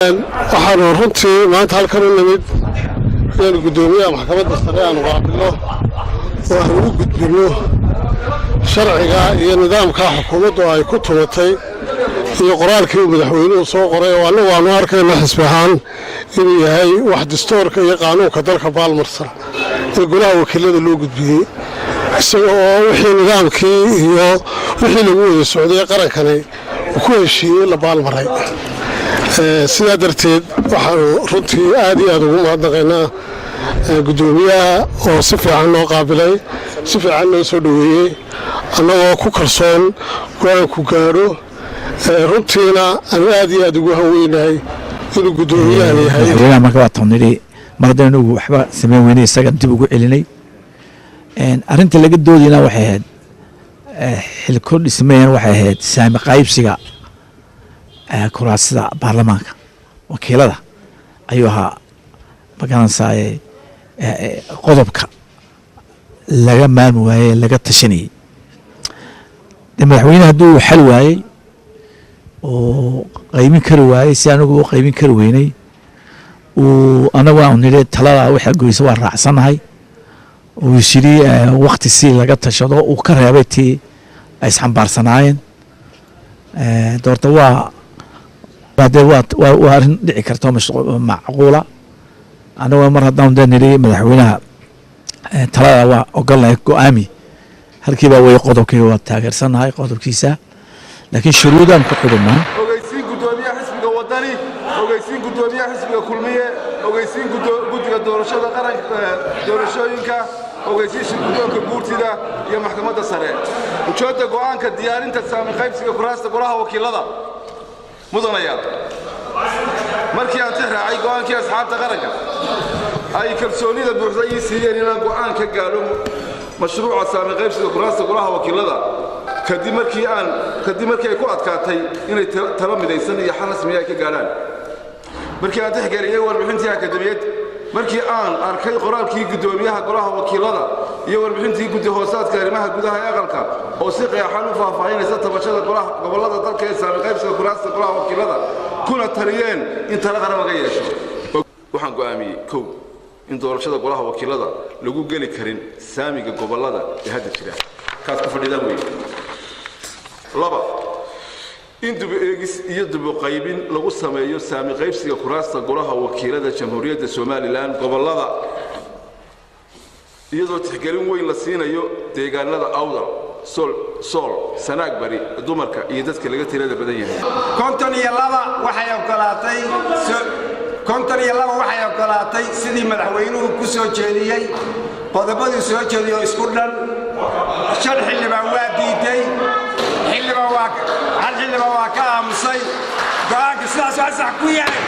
waxaan runtii maanta halkan u nimid inaan gudoomiyaha maxkamadda sare aan qaabilo oo aan ugu gudbino sharciga iyo nidaamka xukuumaddu ay ku tumatay iyo qoraalkii uu madaxweynuhu soo qoray oo annagu aanu arkayna xisbi ahaan inuu yahay wax dastuurka iyo qaanuunka dalka baalmarsan ee golaha wakiilada loo gudbiyey isaga oo wixii nidaamkii iyo wixii lagu wada socday qarankani ku heshiiyey la baalmaray sidaa darteed waxaanu runtii aad iyo aad ugu mahadnaqaynaa gudoomiyaha oo si fiican noo qaabilay si fiican noo soo dhoweeyey annagoo ku kalsoon go-aanku gaadho runtiina aanu aad iyo aad ugu haweynahay inuu gudoomiyahan yahay marka waa toonnidhi mar haddana inagu waxba samayn weynay isaga dib ugu celinay arrinta laga doodayna waxay ahayd xilko dhismayana waxay ahayd saami qaybsiga kuraasida baarlamaanka wakiilada ayuu ahaa magaranaysaa qodobka laga maarmi waayey laga tashanayey madaxweyne hadduu xal waayey oo qaybin kari waayey si anigu u qaybin kari weynay anaguna u nidhi talada waxa goysa waa raacsannahay uu yiri waqti si laga tashado uu ka reebay tii ay isxambaarsanaayeen doorta waa arrin dhici karto macquula anagoo mar haddaan nidhi madaxweynaha talada waa ogolnahay go-aami halkiibaa way qodobkii waa taageersannahay qodobkiisa laakiin shuruudaan ku xidhnaa ogeysiin gudoomiyaha xisbiga wadani ogeysiin gudoomiyaha xisbiga kulmiye ogeysiin guddiga doorashada qaranka doorashooyinka ogeysiin guddoonka guurtida iyo maxkamadda sare ujeedda go'aanka diyaarinta saami qaybsiga kuraasta golaha wakiilada mudanayaal markii aan tixraacay go'aankii asxaabta qaranka ay kalsoonida buuxda ii siiyeen inaan go'aan ka gaadho mashruuca saami qaybsiga kuraasta golaha wakiilada kadib markii ay ku adkaatay inay talo midaysan iyo xal rasmi ay ka gaadhaan markii aan tixgeliyay warbixintii akademiyad markii aan arkay qoraalkii gudoomiyaha golaha wakiilada iyo warbixintii guddi hoosaadka arrimaha gudaha ee aqalka oo si qeexan u faahfaahinaysa tabashada gobollada dalka ee saami qaybsiga kuraasta golaha wakiilada kuna taliyeen in talo qaran laga yeesho waxaan go'aamiyey kow in doorashada golaha wakiilada lagu geli karin saamiga gobollada ee hadda jira kaas ku fadhidaan weeye laba in dib eegis iyo dib u qaybin lagu sameeyo saami qaybsiga kuraasta golaha wakiilada jamhuuriyadda Soomaaliland gobollada iyadoo tixgelin weyn la siinayo deegaanada awdal sool sanaag bari dumarka iyo dadka laga tirada badan yahay konton iyo laba waxay ogolaatay sidii madaxweynuhu ku soo jeediyey qodobadii soo jeediyo isku dhan shan xildhibaan waa diiday hal xildhibaan waa ka aamusay go'aanka sidaas waa sax ku yahay